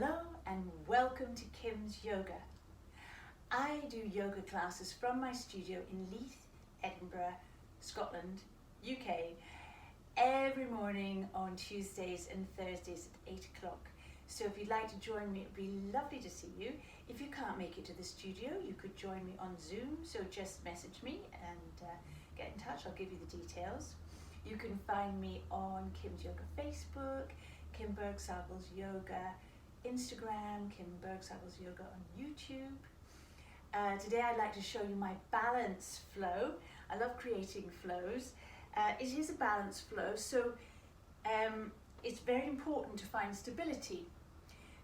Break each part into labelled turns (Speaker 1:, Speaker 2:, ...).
Speaker 1: Hello and welcome to Kim's Yoga. I do yoga classes from my studio in Leith, Edinburgh, Scotland, UK, every morning on Tuesdays and Thursdays at 8 o'clock. So if you'd like to join me, it'd be lovely to see you. If you can't make it to the studio, you could join me on Zoom, so just message me and get in touch. I'll give you the details. You can find me on Kim's Yoga Facebook, Kim Bergsagles Yoga, Instagram, Kim Bergsagles Yoga on YouTube. Today I'd like to show you my balance flow. I love creating flows. It is a balance flow, so it's very important to find stability.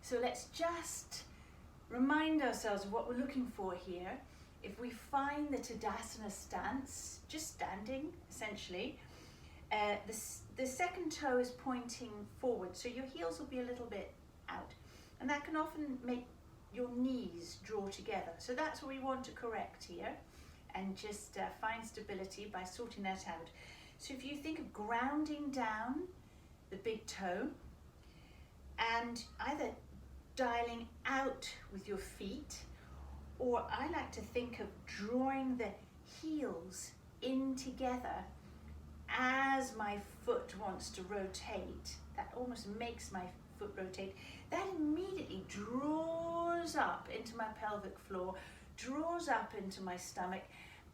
Speaker 1: So let's just remind ourselves of what we're looking for here. If we find the Tadasana stance, just standing essentially, the second toe is pointing forward, so your heels will be a little bit out, and that can often make your knees draw together. So that's what we want to correct here, and just find stability by sorting that out. So if you think of grounding down the big toe and either dialing out with your feet, or I like to think of drawing the heels in together as my foot wants to rotate. That almost makes my foot rotate. That immediately draws up into my pelvic floor, draws up into my stomach,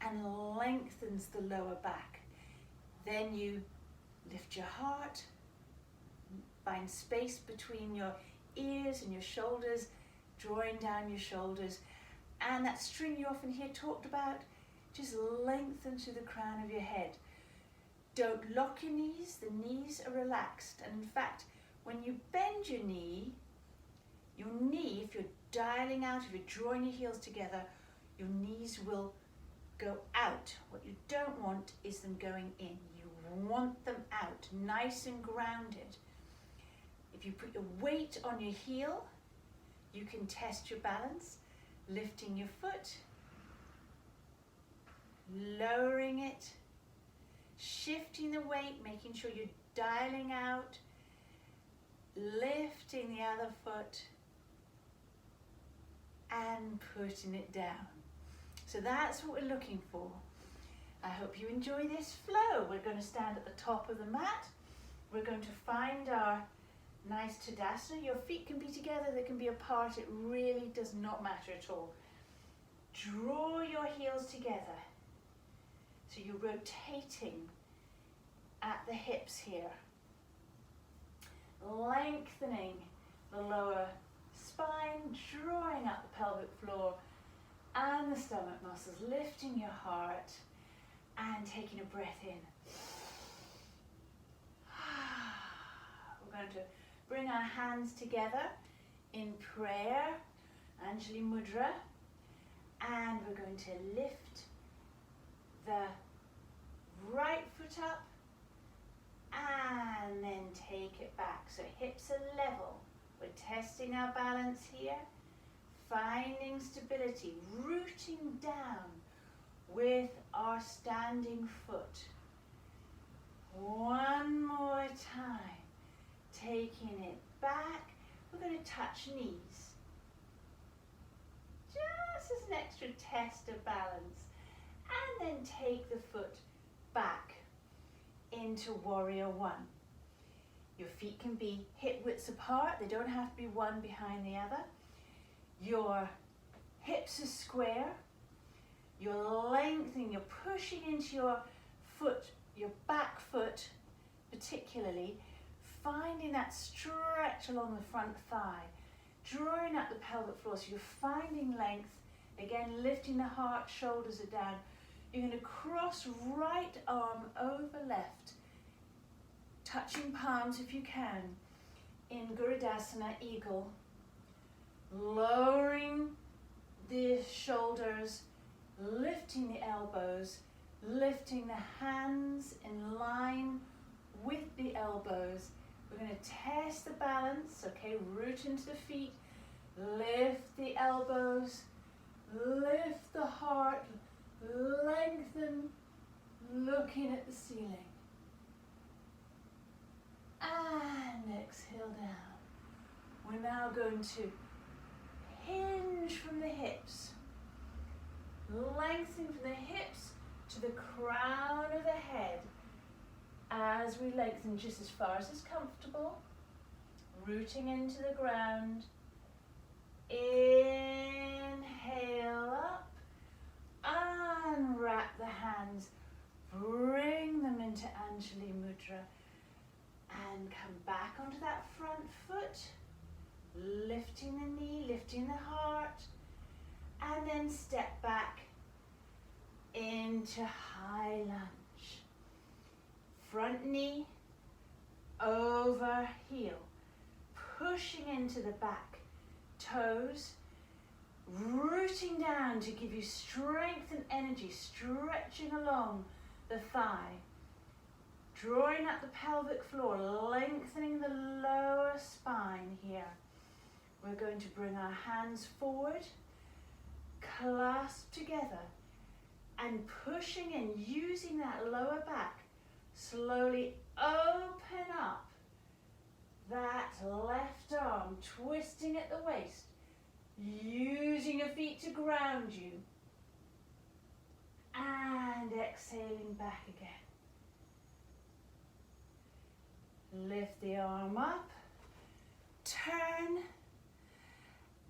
Speaker 1: and lengthens the lower back. Then you lift your heart, find space between your ears and your shoulders, drawing down your shoulders, and that string you often hear talked about just lengthens to the crown of your head. Don't lock your knees, the knees are relaxed, and in fact when you bend your knee, if you're dialing out, if you're drawing your heels together, your knees will go out. What you don't want is them going in. You want them out, nice and grounded. If you put your weight on your heel, you can test your balance, lifting your foot, lowering it, shifting the weight, making sure you're dialing out, lifting the other foot, and putting it down. So that's what we're looking for. I hope you enjoy this flow. We're going to stand at the top of the mat. We're going to find our nice Tadasana. Your feet can be together, they can be apart. It really does not matter at all. Draw your heels together. So you're rotating at the hips here. Lengthening the lower spine, drawing up the pelvic floor and the stomach muscles, lifting your heart and taking a breath in. We're going to bring our hands together in prayer, Anjali Mudra, and we're going to lift the right foot up and then take it back. So hips are level. We're testing our balance here, finding stability, rooting down with our standing foot. One more time, taking it back. We're going to touch knees, just as an extra test of balance, and then take the foot back into Warrior One. Your feet can be hip widths apart, they don't have to be one behind the other. Your hips are square, you're lengthening, you're pushing into your foot, your back foot particularly, finding that stretch along the front thigh, drawing up the pelvic floor, so you're finding length, again lifting the heart, shoulders are down. You're going to cross right arm over left, touching palms if you can, in Gurudasana, Eagle, lowering the shoulders, lifting the elbows, lifting the hands in line with the elbows. We're going to test the balance, okay, root into the feet, lift the elbows, lift the heart, lengthen, looking at the ceiling. And exhale down. We're now now going to hinge from the hips, lengthening from the hips to the crown of the head as we lengthen just as far as is comfortable, rooting into the ground. Inhale up, unwrap the hands, bring them into Anjali Mudra and come back onto that front foot, lifting the knee, lifting the heart, and then step back into high lunge. Front knee over heel, pushing into the back toes, rooting down to give you strength and energy, stretching along the thigh, drawing up the pelvic floor, lengthening the lower spine here. We're going to bring our hands forward, clasp together, and pushing in, using that lower back, slowly open up that left arm, twisting at the waist, using your feet to ground you, and exhaling back again. Lift the arm up, turn,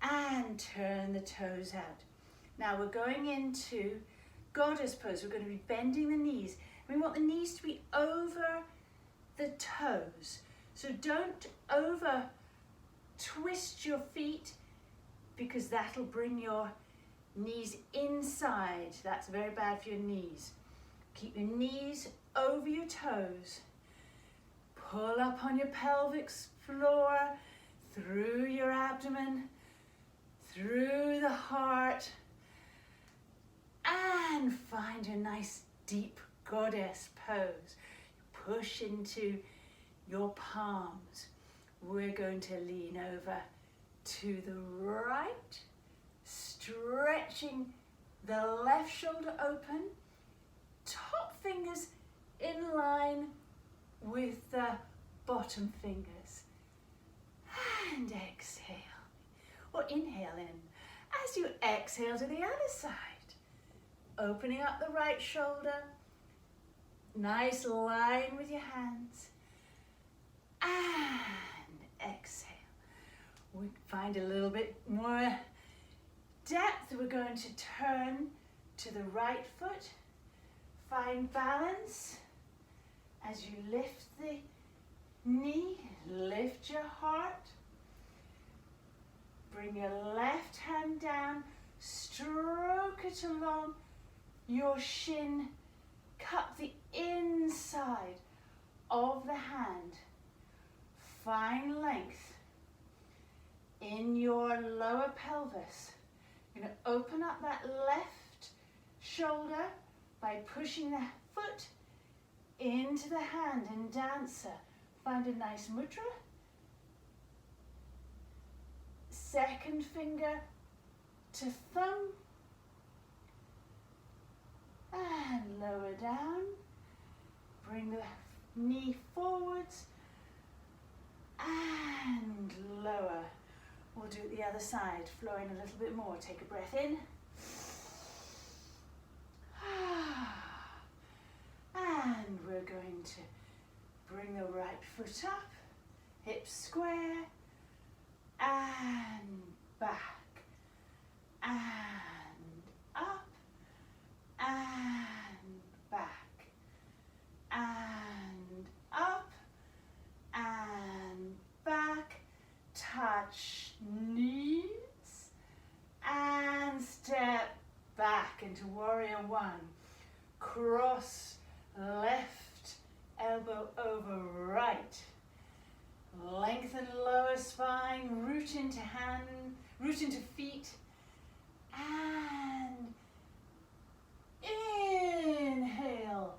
Speaker 1: and turn the toes out. Now we're going into goddess pose. We're going to be bending the knees. We want the knees to be over the toes. So don't over twist your feet, because that'll bring your knees inside. That's very bad for your knees. Keep your knees over your toes. Pull up on your pelvic floor, through your abdomen, through the heart, and find a nice deep goddess pose. Push into your palms. We're going to lean over to the right, stretching the left shoulder open, top fingers in line with the bottom fingers, and exhale, or inhale in. As you exhale to the other side, opening up the right shoulder, nice line with your hands, and exhale. We find a little bit more depth. We're going to turn to the right foot, find balance as you lift the knee, lift your heart, bring your left hand down, stroke it along your shin, cup the inside of the hand, find length in your lower pelvis. You're going to open up that left shoulder by pushing the foot into the hand in dancer. Find a nice mudra. Second finger to thumb. And lower down. Bring the knee forwards. And lower. We'll do it the other side, flowing a little bit more. Take a breath in. And we're going to bring the right foot up, hips square, and back, and up, and back, and up, and back. Touch knees, and step back into warrior one. Cross left elbow over right. Lengthen lower spine, root into hand, root into feet, and inhale,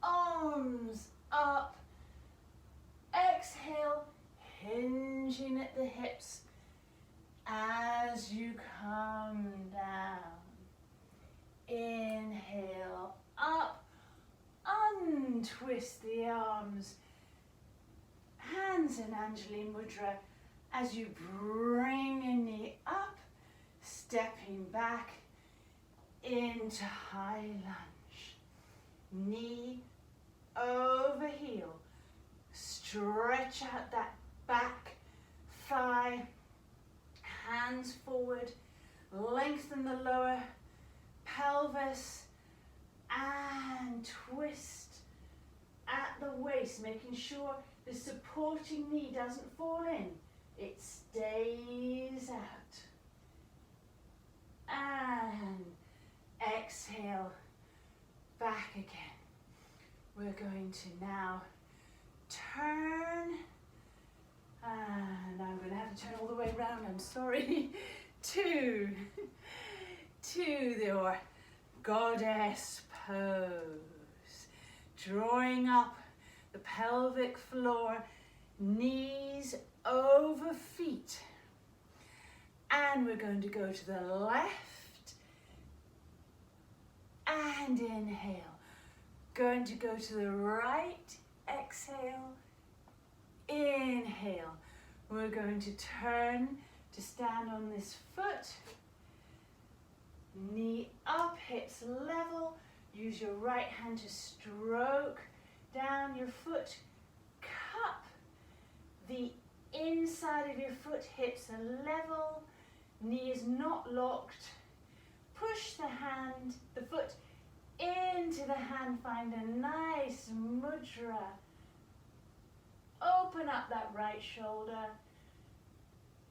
Speaker 1: arms up. Exhale, hinging at the hips as you come down. Inhale, up, untwist the arms. Hands in Anjali Mudra, As you bring your knee up, stepping back into high lunge. Knee over heel. Stretch out that back thigh. Hands forward. Lengthen the lower pelvis. And twist at the waist, making sure the supporting knee doesn't fall in. It stays out. And exhale, back again. We're going to now turn, and I'm going to have to turn all the way around, I'm sorry, to your goddess pose. Drawing up the pelvic floor, knees over feet. And we're going to go to the left and inhale. Going to go to the right, exhale, inhale. We're going to turn to stand on this foot. Knee up, hips level. Use your right hand to stroke down your foot. Cup the inside of your foot, hips are level. Knee is not locked. Push the foot into the hand. Find a nice mudra. Open up that right shoulder.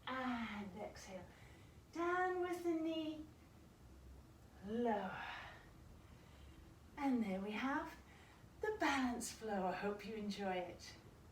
Speaker 1: And exhale. Down with the knee. Lower. And there we have the balance flow. I hope you enjoy it.